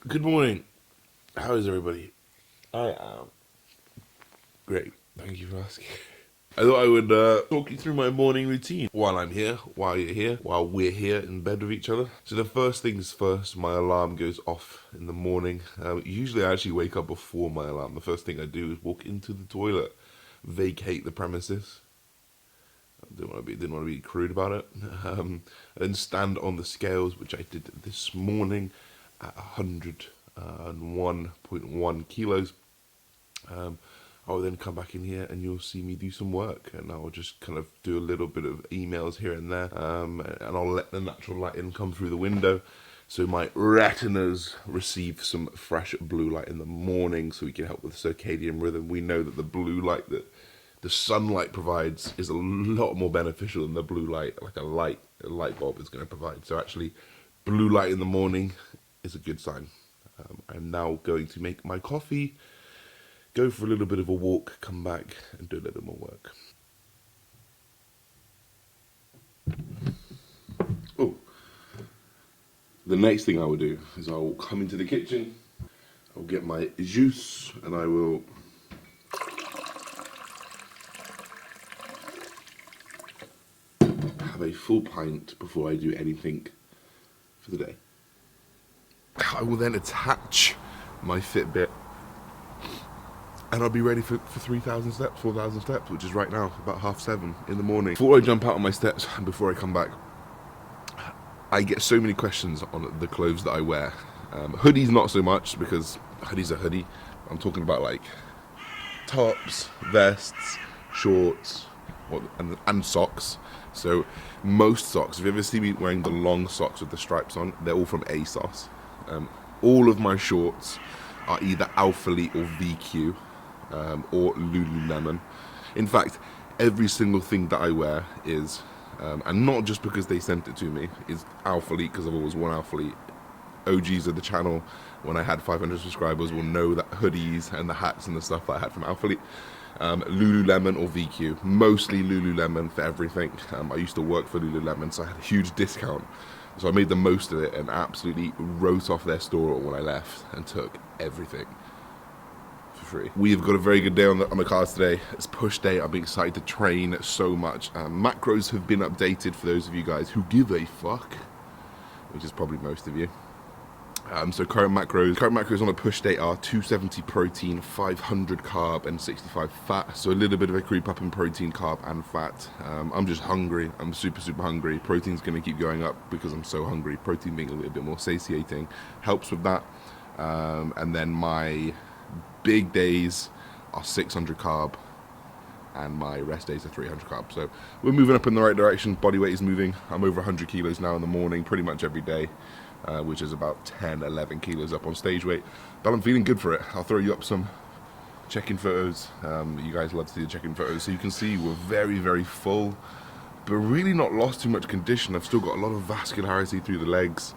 Good morning. How is everybody? I am great. Thank you for asking. I thought I would talk you through my morning routine while I'm here, while you're here, while we're here in bed with each other. So the first things first, my alarm goes off in the morning. Usually I actually wake up before my alarm. The first thing I do is walk into the toilet, vacate the premises. I didn't want to be crude about it. I then stand on the scales, which I did this morning at 101.1 kilos. I'll then come back in here and you'll see me do some work, and I'll just kind of do a little bit of emails here and there, and I'll let the natural light in come through the window, so my retinas receive some fresh blue light in the morning, so we can help with circadian rhythm. We know that the blue light that the sunlight provides is a lot more beneficial than the blue light, like a light bulb is going to provide. So actually, blue light in the morning is a good sign. I'm now going to make my coffee, go for a little bit of a walk, come back and do a little more work. Oh, the next thing I will do is I will come into the kitchen, I'll get my juice, and I will have a full pint before I do anything for the day. I will then attach my Fitbit, and I'll be ready for 3,000 steps, 4,000 steps, which is right now, about 7:30 in the morning. Before I jump out on my steps, and before I come back, I get so many questions on the clothes that I wear. Hoodies not so much, because hoodie's a hoodie. I'm talking about like tops, vests, shorts, and socks. So most socks, if you ever see me wearing the long socks with the stripes on, they're all from ASOS. All of my shorts are either Alphalete or VQ, or Lululemon. In fact, every single thing that I wear is, and not just because they sent it to me, is Alphalete, because I've always worn Alphalete. OGs of the channel, when I had 500 subscribers, will know that hoodies and the hats and the stuff that I had from Alphalete. Lululemon or VQ, mostly Lululemon for everything. I used to work for Lululemon, so I had a huge discount. So I made the most of it and absolutely wrote off their store when I left and took everything for free. We've got a very good day on the cards today. It's push day. I'm excited to train so much. Macros have been updated for those of you guys who give a fuck, which is probably most of you. So current macros on a push day are 270 protein, 500 carb, and 65 fat. So a little bit of a creep up in protein, carb, and fat. I'm just hungry. I'm super hungry. Protein's going to keep going up because I'm so hungry. Protein being a little bit more satiating helps with that. And then my big days are 600 carb, and my rest days are 300 carb. So we're moving up in the right direction. Body weight is moving. I'm over 100 kilos now in the morning, pretty much every day. Which is about 10, 11 kilos up on stage weight. But I'm feeling good for it. I'll throw you up some check-in photos. You guys love to see the check-in photos. So you can see we're very full, but really not lost too much condition. I've still got a lot of vascularity through the legs,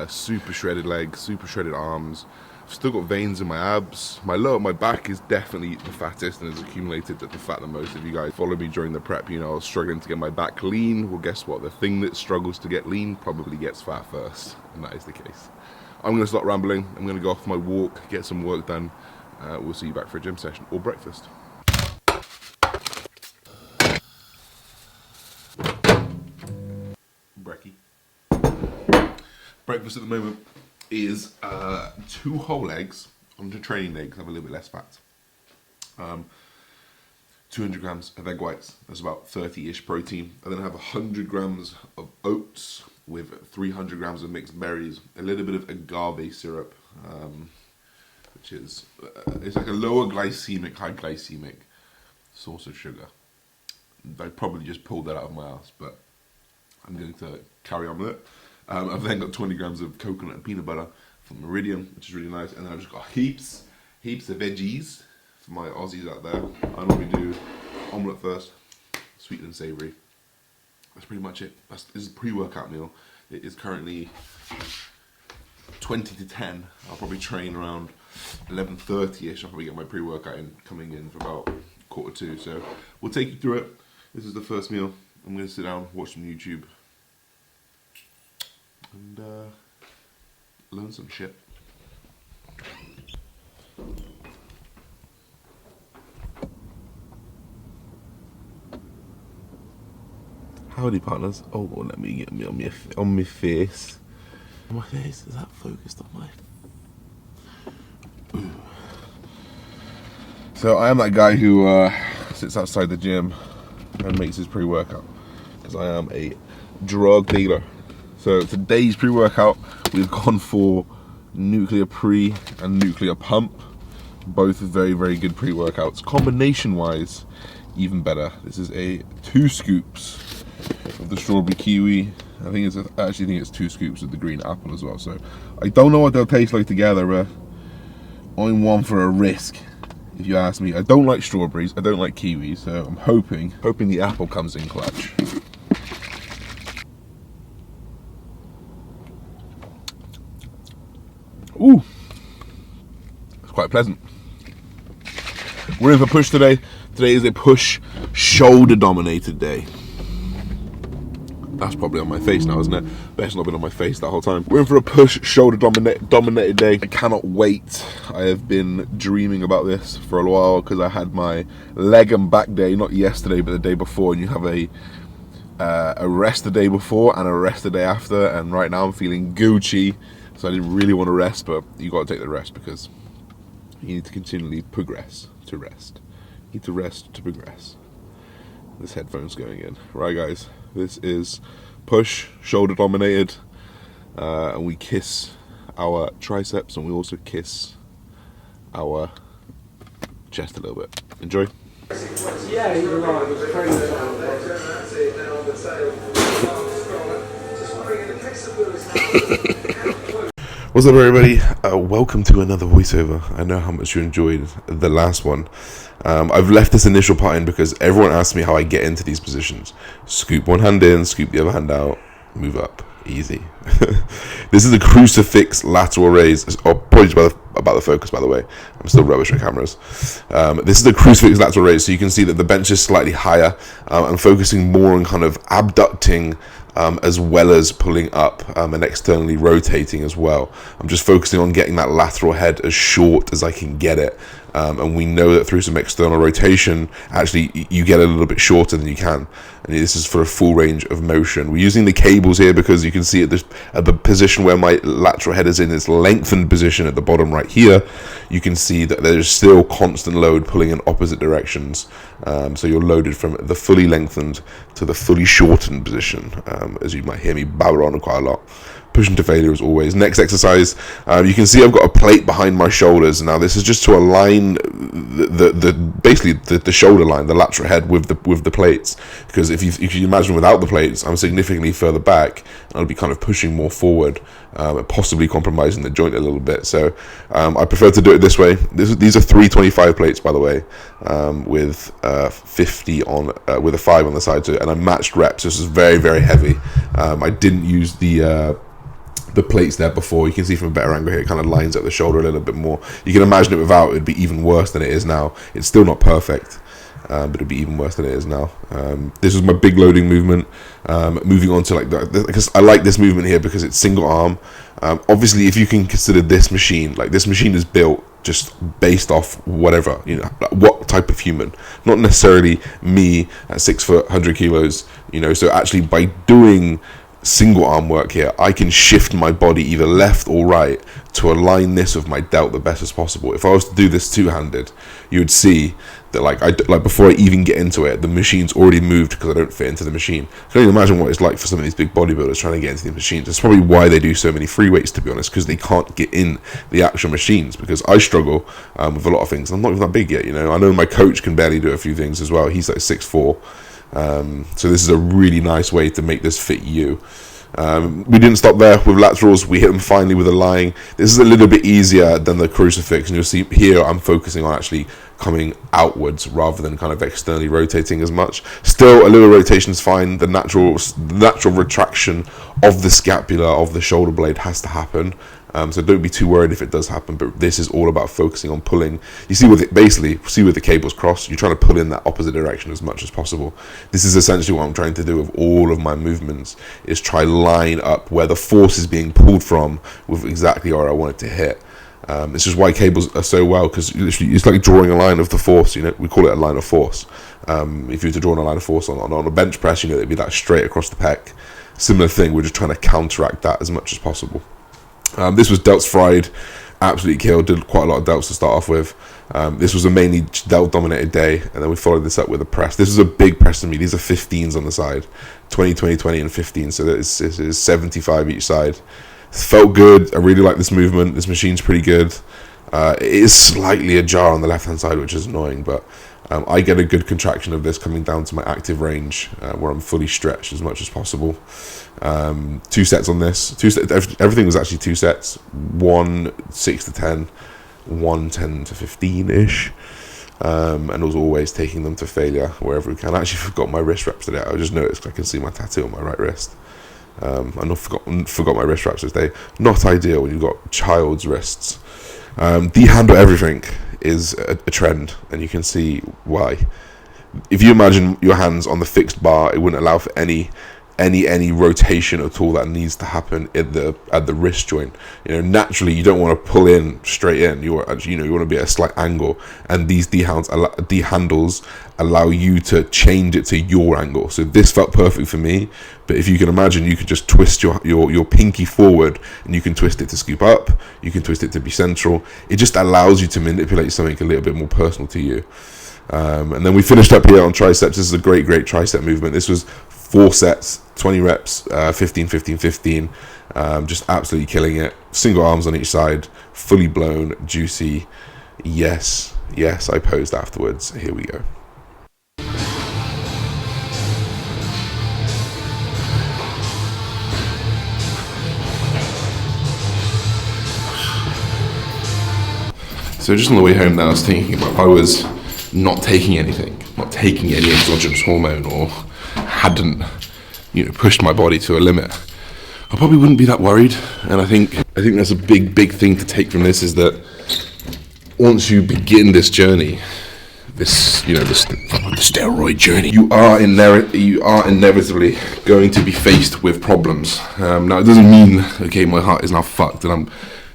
super shredded legs, super shredded arms. I've still got veins in my abs. My back is definitely the fattest and has accumulated the fat the most. If you guys follow me during the prep, you know I was struggling to get my back lean. Well, guess what? The thing that struggles to get lean probably gets fat first, and that is the case. I'm going to stop rambling. I'm going to go off my walk, get some work done. We'll see you back for a gym session or breakfast. Brekkie. Breakfast at the moment is 2 whole eggs onto training legs, have a little bit less fat. 200 grams of egg whites, that's about 30-ish protein. And then I have 100 grams of oats with 300 grams of mixed berries, a little bit of agave syrup, which is, it's like a lower glycemic, high glycemic source of sugar. I probably just pulled that out of my ass, but I'm going to carry on with it. I've then got 20 grams of coconut and peanut butter from Meridian, which is really nice. And then I've just got heaps of veggies for my Aussies out there. I normally do omelette first, sweet and savoury. That's pretty much it. This is a pre-workout meal. It is currently 20 to 10. I'll probably train around 11:30ish. I'll probably get my pre-workout coming in for about 1:45. So we'll take you through it. This is the first meal. I'm going to sit down, watch some YouTube, and learn some shit. Howdy, partners. Oh, let me get me on my face. My face, is that focused on my... Ooh. So I am that guy who sits outside the gym and makes his pre-workout, because I am a drug dealer. So today's pre-workout, we've gone for nuclear pre and nuclear pump. Both very, very good pre-workouts. Combination-wise, even better. This is a 2 scoops of the strawberry kiwi. I actually think it's 2 scoops of the green apple as well. So I don't know what they'll taste like together, but I'm one for a risk, if you ask me. I don't like strawberries, I don't like kiwis, so I'm hoping the apple comes in clutch. Ooh, it's quite pleasant. We're in for push today. Today is a push shoulder dominated day. That's probably on my face now, isn't it? That's not been on my face that whole time. We're in for a push shoulder dominated day. I cannot wait. I have been dreaming about this for a while, because I had my leg and back day, not yesterday, but the day before, and you have a rest the day before and a rest the day after, and right now I'm feeling Gucci, so I didn't really want to rest, but you got to take the rest, because you need to continually progress to rest. You need to rest to progress. This headphone's going in. Right, guys, this is push shoulder dominated, and we kiss our triceps, and we also kiss our chest a little bit. Enjoy. Yeah, you're right. It was training What's up, everybody? Welcome to another voiceover. I know how much you enjoyed the last one. I've left this initial part in because everyone asks me how I get into these positions. Scoop one hand in, scoop the other hand out, move up. Easy. This is a crucifix lateral raise. Apologies about the focus, by the way. I'm still rubbish with cameras. This is a crucifix lateral raise, so you can see that the bench is slightly higher. I'm focusing more on kind of abducting as well as pulling up and externally rotating as well. I'm just focusing on getting that lateral head as short as I can get it. And we know that through some external rotation, actually you get a little bit shorter than you can. And this is for a full range of motion. We're using the cables here because you can see at the position where my lateral head is in its lengthened position at the bottom right here, you can see that there's still constant load pulling in opposite directions. So you're loaded from the fully lengthened to the fully shortened position, as you might hear me babble on quite a lot. Pushing to failure as always. Next exercise, you can see I've got a plate behind my shoulders. Now this is just to align basically the shoulder line, the lateral head with the plates. Because if you imagine without the plates, I'm significantly further back, and I'll be kind of pushing more forward, possibly compromising the joint a little bit. So I prefer to do it this way. These are 325 plates, by the way, with 50 on with a 5 on the side to it, and I matched reps. This is very, very heavy. I didn't use the plates there before. You can see from a better angle here, it kind of lines up the shoulder a little bit more. You can imagine it without, it'd be even worse than it is now. It's still not perfect, but it'd be even worse than it is now. This is my big loading movement. Moving on to because I like this movement here because it's single arm. Obviously, if you can consider this machine, like this machine is built just based off whatever, what type of human, not necessarily me at 6 foot, 100 kilos, so actually by doing single arm work here, I can shift my body either left or right to align this with my delt the best as possible. If I was to do this two-handed, you would see that like before I even get into it, the machine's already moved because I don't fit into the machine. I can only imagine what it's like for some of these big bodybuilders trying to get into the machines. That's probably why they do so many free weights, to be honest, because they can't get in the actual machines, because I struggle with a lot of things. I'm not even that big yet, I know my coach can barely do a few things as well. He's like 6'4". So this is a really nice way to make this fit you. We didn't stop there with laterals. We hit them finally with a lying. This is a little bit easier than the crucifix, and you'll see here I'm focusing on actually coming outwards rather than kind of externally rotating as much. Still, a little rotation is fine. The natural retraction of the scapula, of the shoulder blade, has to happen. So don't be too worried if it does happen, but this is all about focusing on pulling. You see where the cables cross, you're trying to pull in that opposite direction as much as possible. This is essentially what I'm trying to do with all of my movements, is try line up where the force is being pulled from with exactly where I want it to hit. This is why cables are so well, because it's like drawing a line of the force. We call it a line of force. If you were to draw a line of force on a bench press, it'd be that straight across the pec. Similar thing. We're just trying to counteract that as much as possible. This was delts fried, absolutely killed. Did quite a lot of delts to start off with. This was a mainly delt dominated day, and then we followed this up with a press. This is a big press to me. These are 15s on the side, 20, 20, 20, and 15. So this is 75 each side. It felt good. I really like this movement. This machine's pretty good. It is slightly ajar on the left hand side, which is annoying, but I get a good contraction of this coming down to my active range, where I'm fully stretched as much as possible. 2 sets on this. Everything was actually 2 sets. 1 6 to 10, 1 10 to 15 ish, and I was always taking them to failure wherever we can. I actually forgot my wrist wraps today. I just noticed I can see my tattoo on my right wrist. I forgot my wrist wraps today. Not ideal when you've got child's wrists. De-handle everything is a trend, and you can see why. If you imagine your hands on the fixed bar, it wouldn't allow for any rotation at all that needs to happen at the wrist joint. Naturally you don't want to pull in straight in. You want to be at a slight angle, and these D-handles allow you to change it to your angle. So this felt perfect for me, but if you can imagine, you can just twist your pinky forward, and you can twist it to scoop up, you can twist it to be central. It just allows you to manipulate something a little bit more personal to you. And then we finished up here on triceps. This is a great tricep movement. This was 4 sets, 20 reps, 15, 15, 15, just absolutely killing it. Single arms on each side, fully blown, juicy. Yes, I posed afterwards. Here we go. So just on the way home now, I was thinking about if I was not taking anything, not taking any exogenous hormone, or hadn't pushed my body to a limit, I probably wouldn't be that worried. And I think that's a big thing to take from this, is that once you begin this journey, this steroid journey, you are inevitably going to be faced with problems. Now it doesn't mean, okay, my heart is now fucked and I'm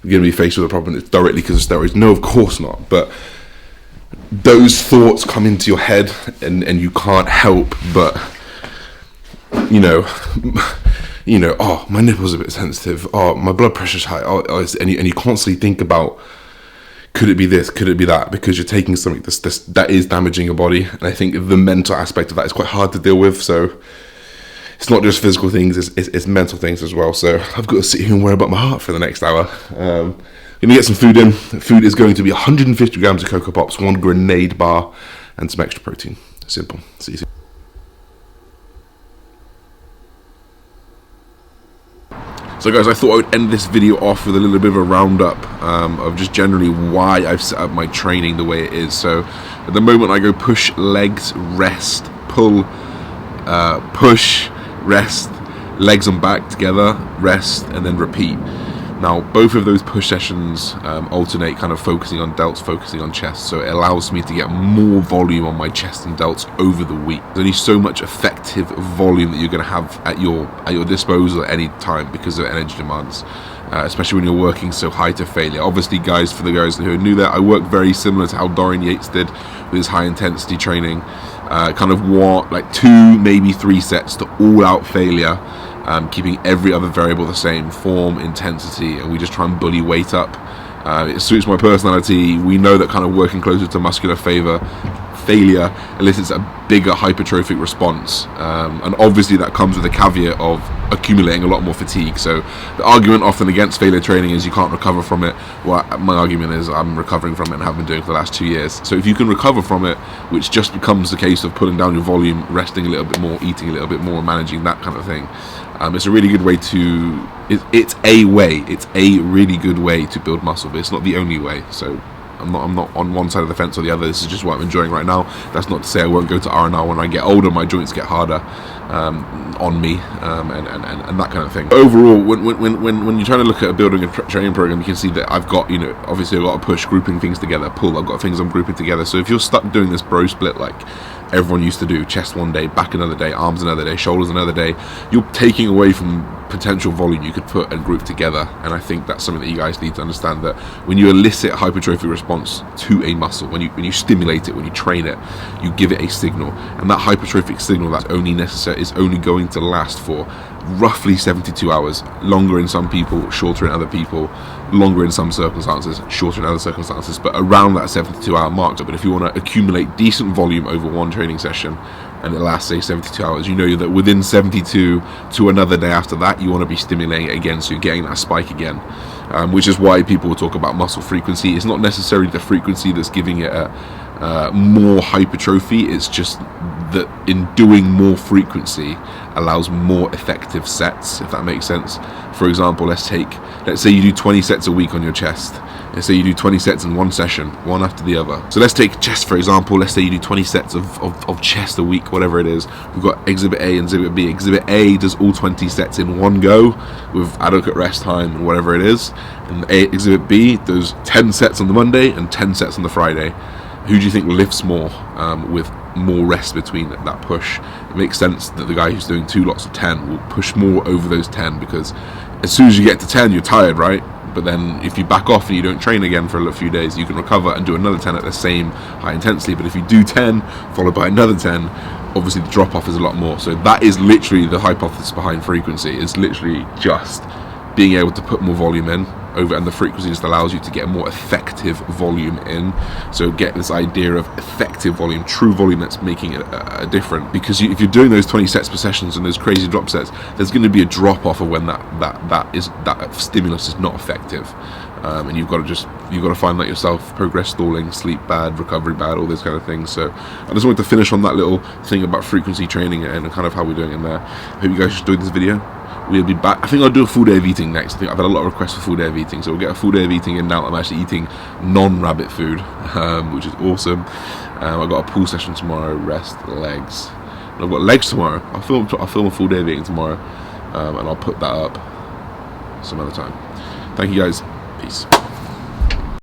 going to be faced with a problem directly because of steroids. No, of course not. But those thoughts come into your head, and you can't help but oh, my nipple's a bit sensitive, oh, my blood pressure's high, and you constantly think about, could it be this, could it be that, because you're taking something that is damaging your body. And I think the mental aspect of that is quite hard to deal with. So it's not just physical things, it's mental things as well. So I've got to sit here and worry about my heart for the next hour. Gonna get some food in. Food is going to be 150 grams of Cocoa Pops, 1 grenade bar, and some extra protein. Simple. See you soon. So guys, I thought I would end this video off with a little bit of a roundup of just generally why I've set up my training the way it is. So at the moment I go push, legs, rest, pull, push, rest, legs and back together, rest, and then repeat. Now both of those push sessions alternate, kind of focusing on delts, focusing on chest, so it allows me to get more volume on my chest and delts over the week. There's only so much effective volume that you're going to have at your disposal at any time because of energy demands, especially when you're working so high to failure. Obviously guys, for the guys who knew that, I work very similar to how Dorian Yates did with his high intensity training, kind of like 2 maybe 3 sets to all out failure, keeping every other variable the same, form, intensity, and we just try and bully weight up. It suits my personality. We know that kind of working closer to muscular failure elicits a bigger hypertrophic response, and obviously that comes with a caveat of accumulating a lot more fatigue. So the argument often against failure training is you can't recover from it. Well, my argument is I'm recovering from it and have been doing it for the last 2 years. So if you can recover from it, which just becomes the case of pulling down your volume, resting a little bit more, eating a little bit more, managing that kind of thing, it's a really good way to, it's a really good way to build muscle, but it's not the only way. So I'm not on one side of the fence or the other. This is just what I'm enjoying right now. That's not to say I won't go to R&R when I get older. My joints get harder on me, and that kind of thing. Overall, when you're trying to look at building a training program, you can see that I've got, obviously a lot of push, grouping things together, pull, I've got things I'm grouping together. So if you're stuck doing this bro split like everyone used to do. Chest one day, back another day, arms another day, shoulders another day. You're taking away from potential volume you could put and group together. And I think that's something that you guys need to understand, that when you elicit hypertrophy response to a muscle, when you stimulate it, when you train it, you give it a signal, and that hypertrophic signal that's only necessary is only going to last for roughly 72 hours, longer in some people, shorter in other people, longer in some circumstances, shorter in other circumstances, but around that 72-hour mark. But if you want to accumulate decent volume over one training session and it lasts, say, 72 hours, you know that within 72 to another day after that, you want to be stimulating it again, so you're getting that spike again, which is why people talk about muscle frequency. It's not necessarily the frequency that's giving it more hypertrophy, it's just that in doing more frequency allows more effective sets, if that makes sense. For example, let's say you do 20 sets a week on your chest. Let's say you do 20 sets in one session, one after the other. So let's take chest, for example. Let's say you do 20 sets of chest a week, whatever it is. We've got Exhibit A and Exhibit B. Exhibit A does all 20 sets in one go with adequate rest time and whatever it is. And Exhibit B does 10 sets on the Monday and 10 sets on the Friday. Who do you think lifts more with more rest between that push? It makes sense that the guy who's doing 2 lots of 10 will push more over those 10, because as soon as you get to 10, you're tired, right? But then if you back off and you don't train again for a few days, you can recover and do another 10 at the same high intensity. But if you do 10 followed by another 10, obviously the drop off is a lot more. So that is literally the hypothesis behind frequency. It's literally just being able to put more volume in over, and the frequency just allows you to get more effective volume in. So get this idea of effective volume, true volume that's making it a difference. Because if you're doing those 20 sets per sessions and those crazy drop sets, there's going to be a drop off of when that stimulus is not effective. And you've got to find that yourself. Progress stalling, sleep bad, recovery bad, all those kind of things. So I just wanted to finish on that little thing about frequency training and kind of how we're doing in there. I hope you guys enjoyed this video. We'll be back. I think I'll do a full day of eating next. I think I've had a lot of requests for full day of eating, so we'll get a full day of eating in now. I'm actually eating non-rabbit food, which is awesome. I've got a pool session tomorrow, rest, legs. And I've got legs tomorrow. I'll film a full day of eating tomorrow, and I'll put that up some other time. Thank you guys. Peace.